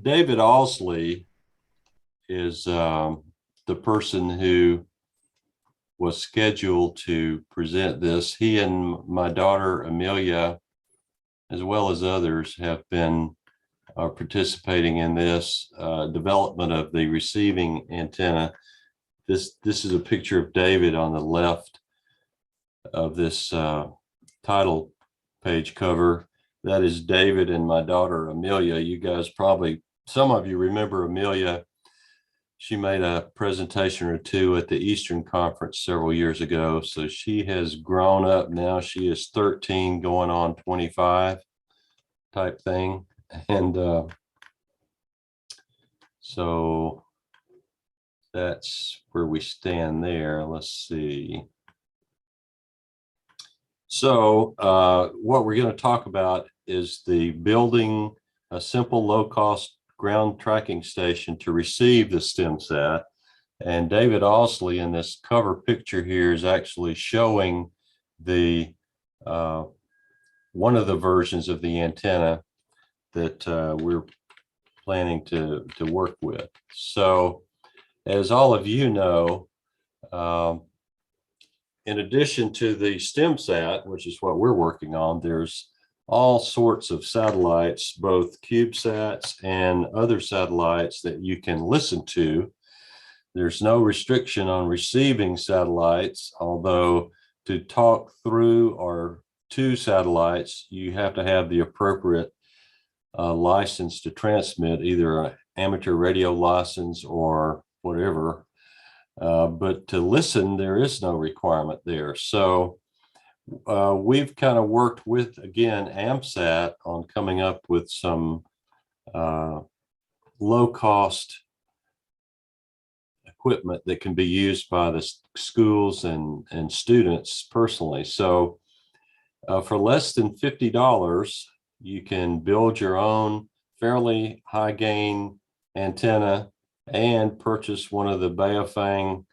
David Alsley is the person who was scheduled to present this. He and my daughter Amelia, as well as others, have been participating in this development of the receiving antenna. This is a picture of David on the left of this title page cover. That is David and my daughter Amelia. You guys probably, some of you remember Amelia. She made a presentation or two at the Eastern Conference several years ago. So she has grown up now. She is 13 going on 25 type thing. And so that's where we stand there. Let's see. So what we're going to talk about is the building a simple low-cost ground tracking station to receive the STEMSAT. And David Alsley in this cover picture here is actually showing the one of the versions of the antenna that we're planning to work with. So as all of you know, in addition to the STEMSAT, which is what we're working on, there's all sorts of satellites, both CubeSats and other satellites that you can listen to. There's no restriction on receiving satellites, although to talk through or to satellites, you have to have the appropriate license to transmit, either an amateur radio license or whatever. But to listen, there is no requirement there. So we've kind of worked with, again, AMSAT on coming up with some low-cost equipment that can be used by the schools and students personally. So for less than $50, you can build your own fairly high gain antenna and purchase one of the Baofeng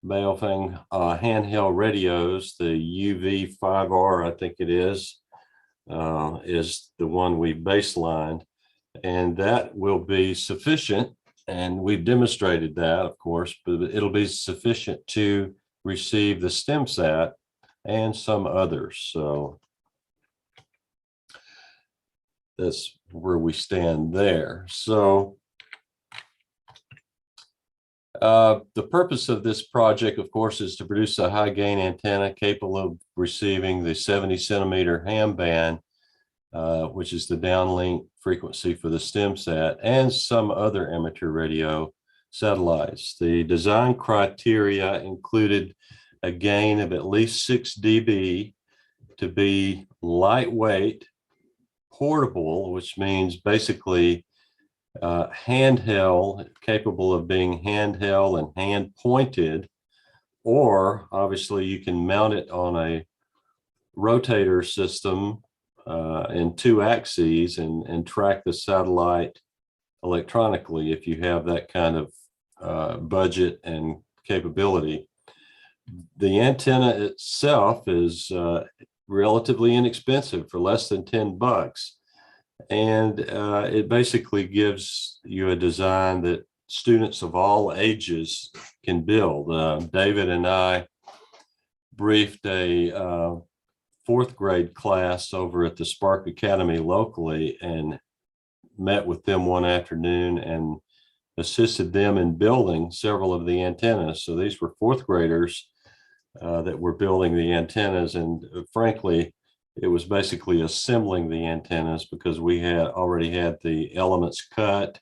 handheld radios. The UV5R, I think it is the one we baselined, and that will be sufficient. And we've demonstrated that, of course, but it'll be sufficient to receive the STEMSAT and some others. So that's where we stand there. So the purpose of this project, of course, is to produce a high gain antenna capable of receiving the 70 centimeter ham band, which is the downlink frequency for the STEMSAT, and some other amateur radio satellites. The design criteria included a gain of at least 6 dB, to be lightweight, portable, which means basically handheld, capable of being handheld and hand pointed, or obviously you can mount it on a rotator system in 2 axes and track the satellite electronically if you have that kind of budget and capability. The antenna itself is relatively inexpensive, for less than $10. And it basically gives you a design that students of all ages can build. David and I briefed a 4th grade class over at the Spark Academy locally and met with them one afternoon and assisted them in building several of the antennas. So these were 4th graders that were building the antennas, and frankly, it was basically assembling the antennas because we had already had the elements cut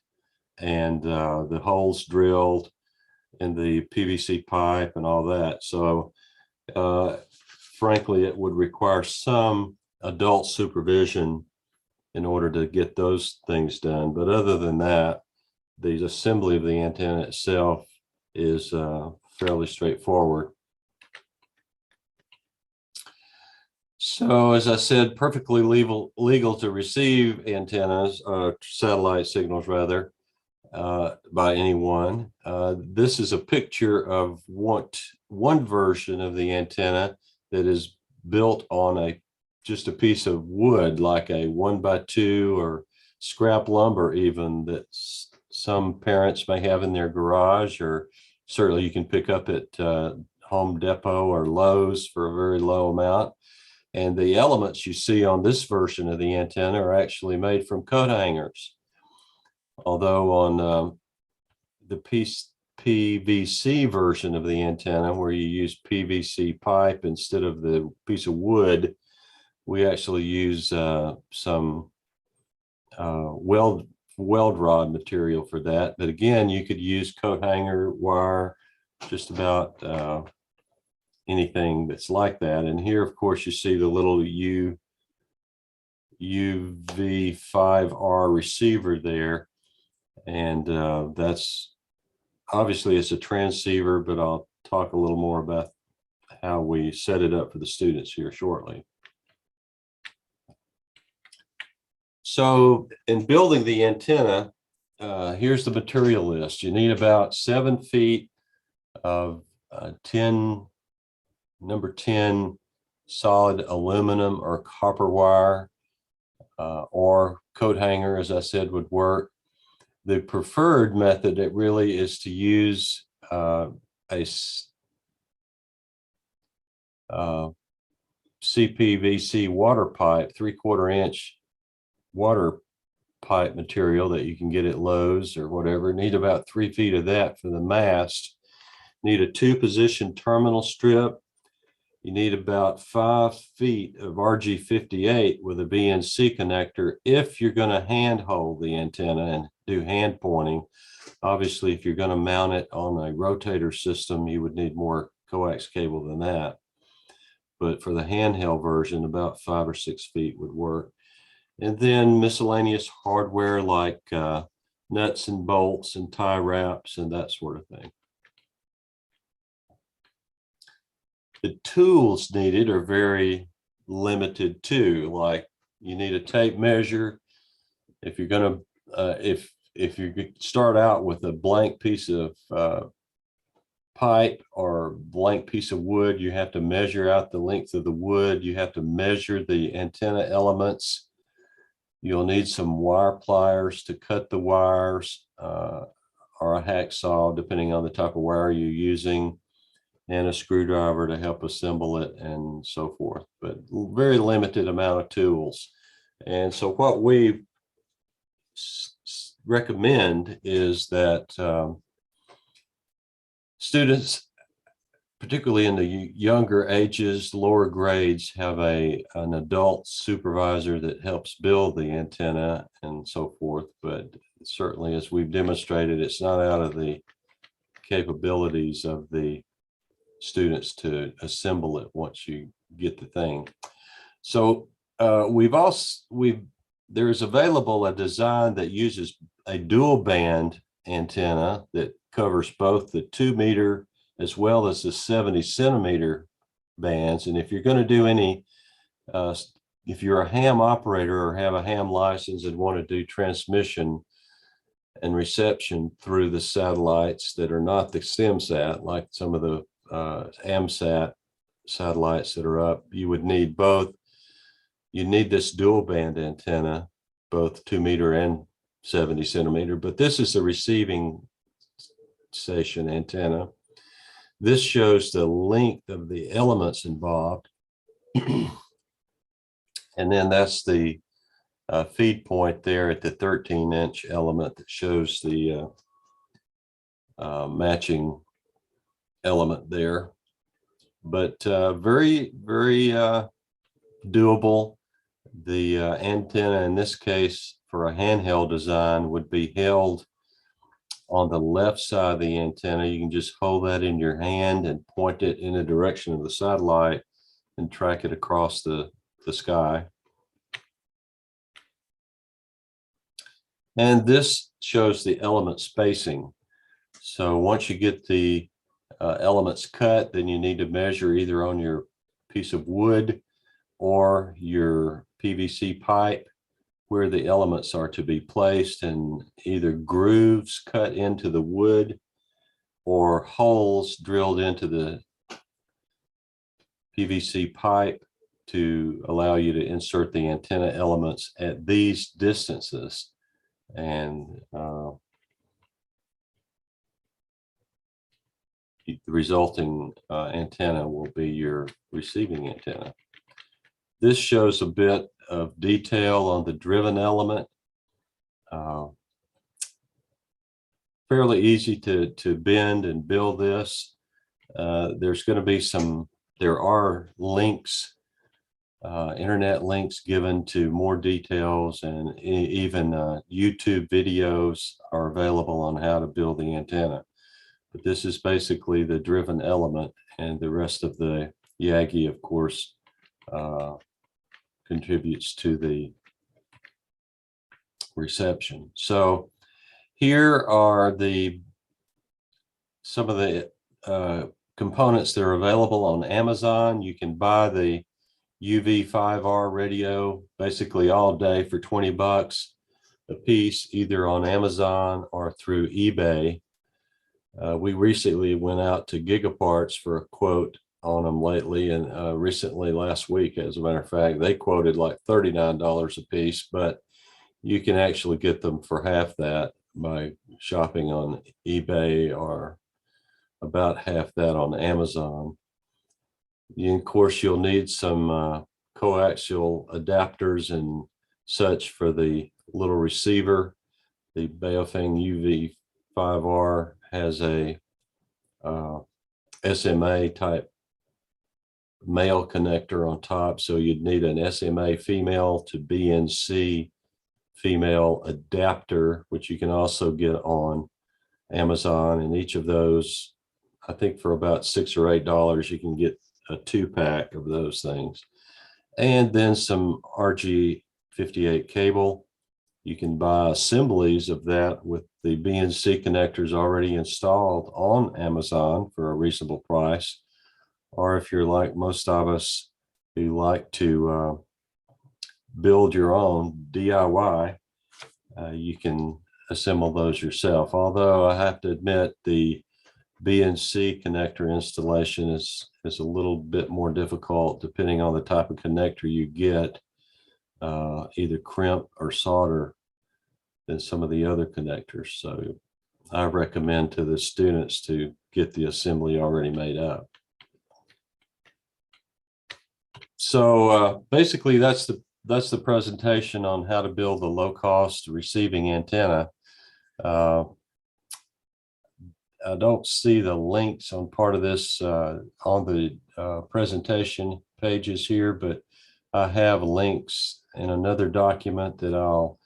and the holes drilled in the PVC pipe and all that. So frankly, it would require some adult supervision in order to get those things done. But other than that, the assembly of the antenna itself is fairly straightforward. So as I said, perfectly legal to receive antennas, satellite signals rather, by anyone. This is a picture of one version of the antenna that is built on just a piece of wood, like a 1x2 or scrap lumber even that some parents may have in their garage, or certainly you can pick up at Home Depot or Lowe's for a very low amount. And the elements you see on this version of the antenna are actually made from coat hangers. Although on the PVC version of the antenna, where you use PVC pipe instead of the piece of wood, we actually use some weld rod material for that. But again, you could use coat hanger wire, just about anything that's like that. And here, of course, you see the little UV5R receiver there. And that's obviously it's a transceiver, but I'll talk a little more about how we set it up for the students here shortly. So in building the antenna, here's the material list. You need about 7 feet of number 10 solid aluminum or copper wire, or coat hanger, as I said, would work. The preferred method, it really is to use a CPVC water pipe, 3/4 inch water pipe material that you can get at Lowe's or whatever. Need about 3 feet of that for the mast. Need a 2-position terminal strip. You need about 5 feet of RG58 with a BNC connector if you're going to hand hold the antenna and do hand pointing. Obviously, if you're going to mount it on a rotator system, you would need more coax cable than that. But for the handheld version, about 5 or 6 feet would work. And then miscellaneous hardware like nuts and bolts and tie wraps and that sort of thing. The tools needed are very limited too. Like you need a tape measure. If you're going to, if you start out with a blank piece of pipe or blank piece of wood, you have to measure out the length of the wood. You have to measure the antenna elements. You'll need some wire pliers to cut the wires, or a hacksaw, depending on the type of wire you're using, and a screwdriver to help assemble it and so forth, but very limited amount of tools. And so what we recommend is that students, particularly in the younger ages, lower grades, have an adult supervisor that helps build the antenna and so forth. But certainly, as we've demonstrated, it's not out of the capabilities of the students to assemble it once you get the thing. So there is available a design that uses a dual band antenna that covers both the 2-meter as well as the 70-centimeter bands. And if you're going to do any, if you're a ham operator or have a ham license and want to do transmission and reception through the satellites that are not the STEMSAT, like some of the AMSAT satellites that are up, you would need both. You need this dual band antenna, both 2-meter and 70-centimeter, but this is the receiving station antenna. This shows the length of the elements involved. And then that's the feed point there at the 13-inch element that shows the matching element there. But very, very doable. The antenna in this case for a handheld design would be held on the left side of the antenna. You can just hold that in your hand and point it in the direction of the satellite and track it across the sky. And this shows the element spacing. So once you get the elements cut, then you need to measure either on your piece of wood or your PVC pipe where the elements are to be placed, and either grooves cut into the wood or holes drilled into the PVC pipe to allow you to insert the antenna elements at these distances. And the resulting antenna will be your receiving antenna. This shows a bit of detail on the driven element. Fairly easy to bend and build this. There's going to be there are links, internet links given to more details, and even YouTube videos are available on how to build the antenna. But this is basically the driven element, and the rest of the Yagi, of course, contributes to the reception. So here are some of the components that are available on Amazon. You can buy the UV5R radio basically all day for 20 bucks a piece, either on Amazon or through eBay. We recently went out to Gigaparts for a quote on them lately, and recently last week, as a matter of fact, they quoted like $39 a piece, but you can actually get them for half that by shopping on eBay, or about half that on Amazon. Of course, you'll need some coaxial adapters and such for the little receiver. The Baofeng UV5R has a SMA type male connector on top, so you'd need an SMA female to BNC female adapter, which you can also get on Amazon. And each of those, I think for about $6 or $8, you can get a 2-pack of those things. And then some RG58 cable. You can buy assemblies of that with the BNC connectors already installed on Amazon for a reasonable price. Or if you're like most of us who like to build your own DIY, you can assemble those yourself. Although I have to admit, the BNC connector installation is a little bit more difficult depending on the type of connector you get, either crimp or solder, than some of the other connectors. So I recommend to the students to get the assembly already made up. So basically that's the presentation on how to build a low-cost receiving antenna. I don't see the links on part of this on the presentation pages here, but I have links in another document that I'll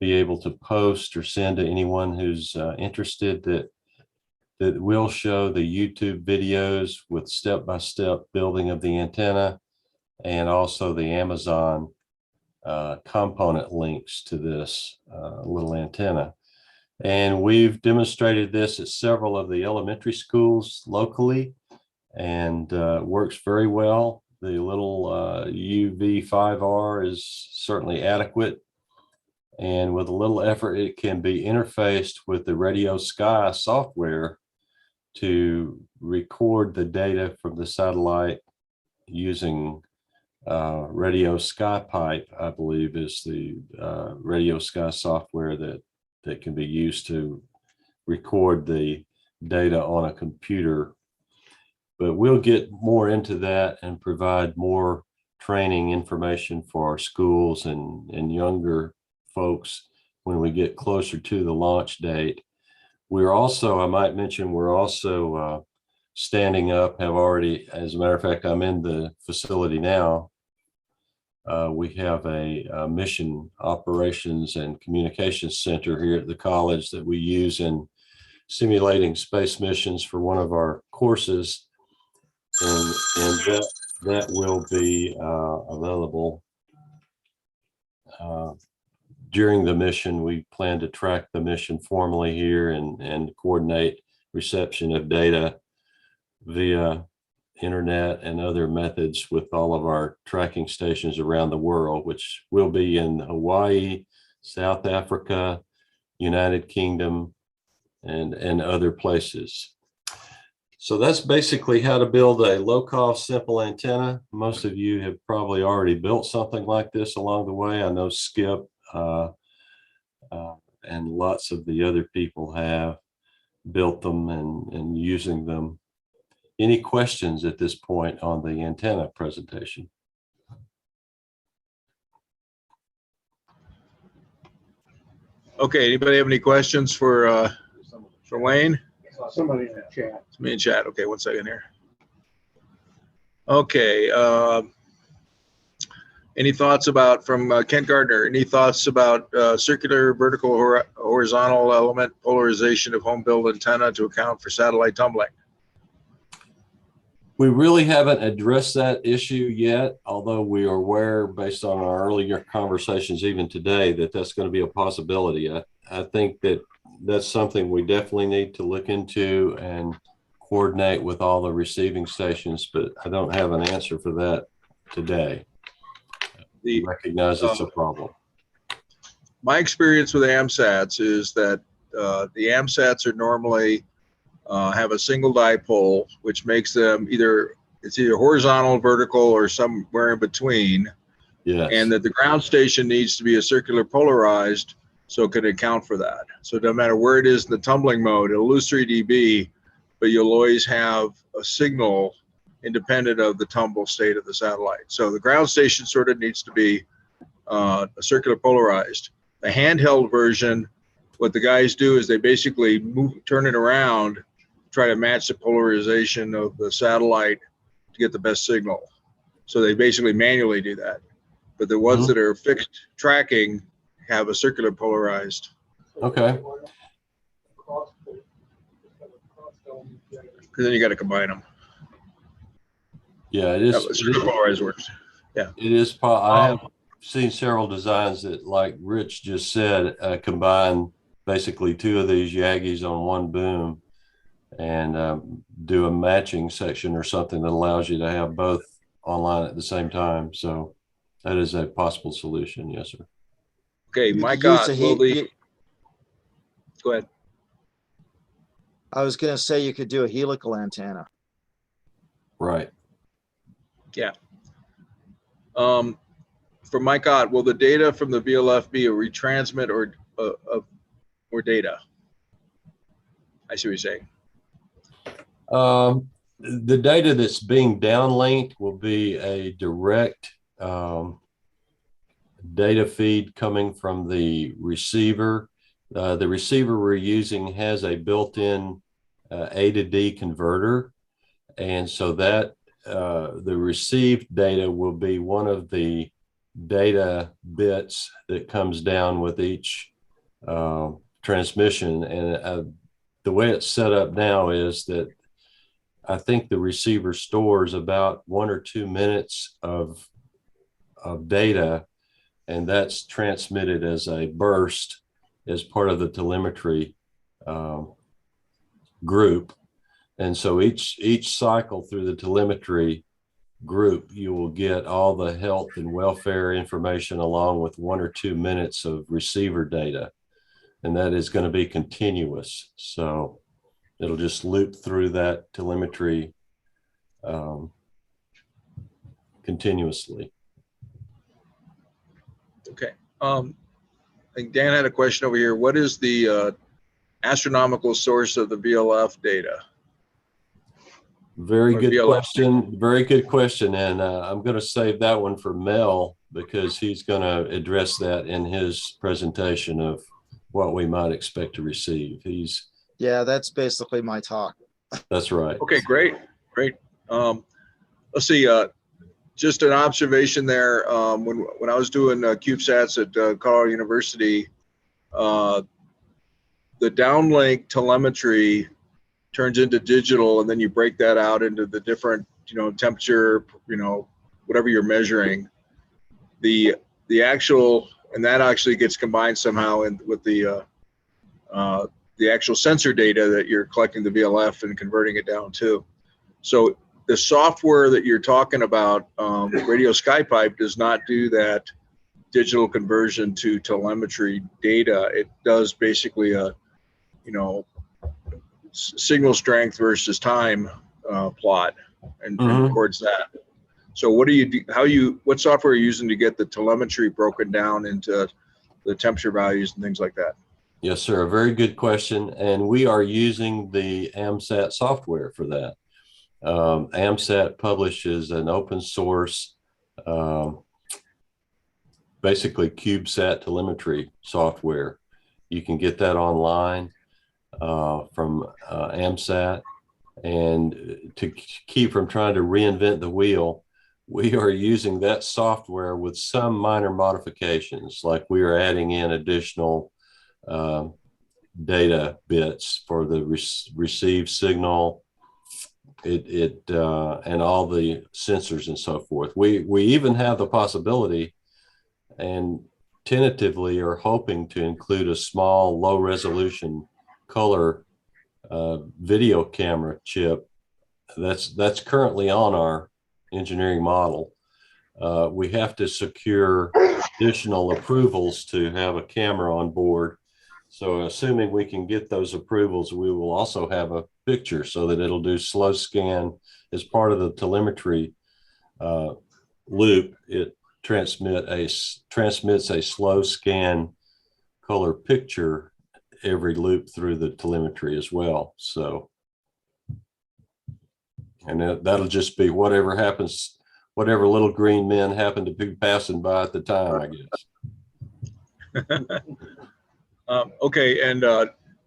be able to post or send to anyone who's interested, that will show the YouTube videos with step-by-step building of the antenna, and also the Amazon component links to this little antenna. And we've demonstrated this at several of the elementary schools locally, and works very well. The little UV5R is certainly adequate, and with a little effort, it can be interfaced with the Radio Sky software to record the data from the satellite using Radio Sky Pipe, I believe, is the Radio Sky software that can be used to record the data on a computer. But we'll get more into that and provide more training information for our schools and younger folks when we get closer to the launch date. We're also, I might mention, we're also standing up, have already, as a matter of fact, I'm in the facility now. We have a mission operations and communications center here at the college that we use in simulating space missions for one of our courses. And that will be available during the mission. We plan to track the mission formally here and coordinate reception of data via internet and other methods with all of our tracking stations around the world, which will be in Hawaii, South Africa, United Kingdom, and other places. So that's basically how to build a low-cost, simple antenna. Most of you have probably already built something like this along the way. I know Skip and lots of the other people have built them and using them. Any questions at this point on the antenna presentation? Okay, anybody have any questions for Wayne? Somebody in the chat. It's me in chat. Okay, 1 second here. Okay, any thoughts about, from Kent Gardner, any thoughts about circular, vertical, horizontal element polarization of home build antenna to account for satellite tumbling? We really haven't addressed that issue yet, although we are aware, based on our earlier conversations even today, that that's going to be a possibility. I think that that's something we definitely need to look into and coordinate with all the receiving stations, but I don't have an answer for that today. We recognize it's a problem. My experience with AMSATs is that the AMSATs are normally have a single dipole, which makes them either horizontal, vertical, or somewhere in between. Yes. And that the ground station needs to be a circular polarized so it can account for that. So no matter where it is in the tumbling mode, it'll lose 3 dB, but you'll always have a signal independent of the tumble state of the satellite. So the ground station sort of needs to be a circular polarized. The handheld version, what the guys do is they basically turn it around, try to match the polarization of the satellite to get the best signal. So they basically manually do that. But the ones that are fixed tracking have a circular polarized. Okay. Because then you got to combine them. Yeah, it is. Circular polarized works. Yeah. It is. I have seen several designs that, like Rich just said, combine basically 2 of these Yagis on one boom and do a matching section or something that allows you to have both online at the same time. So that is a possible solution. Yes, sir. Okay, my God. Go ahead. I was going to say you could do a helical antenna. Right. Yeah. For Mike Ott, will the data from the VLF be a retransmit or data? I see what you're saying. The data that's being downlinked will be a direct data feed coming from the receiver. The receiver we're using has a built-in A to D converter, and so that the received data will be one of the data bits that comes down with each transmission. And the way it's set up now is that I think the receiver stores about 1 or 2 minutes of data, and that's transmitted as a burst as part of the telemetry group. And so each cycle through the telemetry group, you will get all the health and welfare information along with 1 or 2 minutes of receiver data. And that is going to be continuous. So it'll just loop through that telemetry continuously. Okay. I think Dan had a question over here. What is the astronomical source of the VLF data? Very good question. Very good question. And I'm going to save that one for Mel, because he's going to address that in his presentation of what we might expect to receive. Yeah, that's basically my talk. That's right. Okay, great. Let's see. Just an observation there. When I was doing CubeSats at Colorado University, the downlink telemetry turns into digital, and then you break that out into the different, temperature, whatever you're measuring. The actual, and that actually gets combined somehow with the actual sensor data that you're collecting the VLF and converting it down to. So the software that you're talking about, Radio SkyPipe, does not do that digital conversion to telemetry data. It does basically signal strength versus time plot and Mhm. records that. So what what software are you using to get the telemetry broken down into the temperature values and things like that? Yes, sir. A very good question. And we are using the AMSAT software for that. AMSAT publishes an open source, basically CubeSat telemetry software. You can get that online from AMSAT. And to keep from trying to reinvent the wheel, we are using that software with some minor modifications, like we are adding in additional data bits for the received signal, and all the sensors and so forth. We even have the possibility, and tentatively are hoping to include a small low resolution color video camera chip that's currently on our engineering model. We have to secure additional approvals to have a camera on board. So assuming we can get those approvals, we will also have a picture so that it'll do slow scan as part of the telemetry loop. It transmits a slow scan color picture every loop through the telemetry as well. So, and that'll just be whatever happens, whatever little green men happen to be passing by at the time, I guess. Okay, and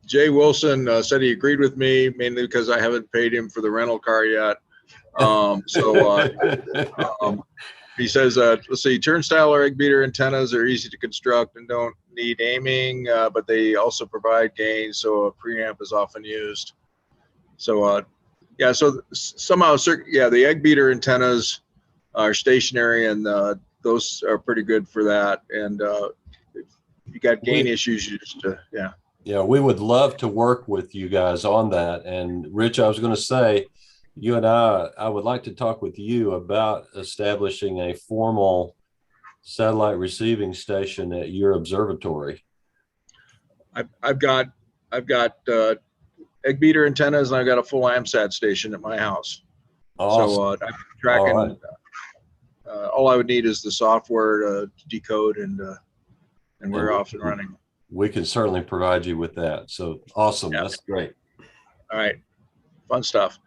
Jay Wilson said he agreed with me, mainly because I haven't paid him for the rental car yet. He says, let's see, turnstile or egg beater antennas are easy to construct and don't need aiming, but they also provide gain, so a preamp is often used. So yeah, so somehow, yeah, the egg beater antennas are stationary, and those are pretty good for that. And if you got gain issues, you just, yeah. Yeah, we would love to work with you guys on that. And Rich, I was going to say, you and I would like to talk with you about establishing a formal satellite receiving station at your observatory. I've got egg beater antennas, and I've got a full AMSAT station at my house. Awesome. So I'm tracking. All right. All I would need is the software to decode, and we're off and running. We can certainly provide you with that. So awesome. Yeah. That's great. All right. Fun stuff.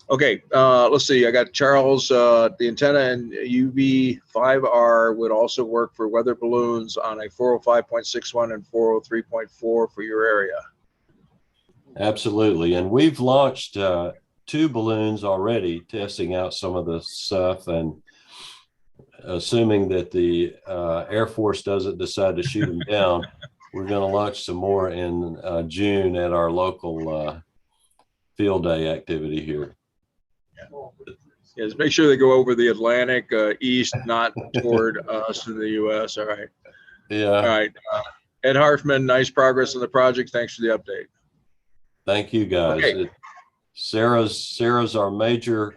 Okay. Let's see. I got Charles. The antenna and UV5R would also work for weather balloons on a 405.61 and 403.4 for your area. Absolutely. And we've launched 2 balloons already, testing out some of the stuff, and assuming that the Air Force doesn't decide to shoot them down, we're going to launch some more in June at our local field day activity here. Yeah, just make sure they go over the Atlantic east, not toward us in the U.S. All right. Yeah. All right. Ed Harfman, nice progress on the project. Thanks for the update. Thank you, guys. Okay. Sarah's our major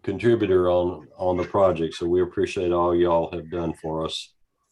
contributor on the project, so we appreciate all y'all have done for us.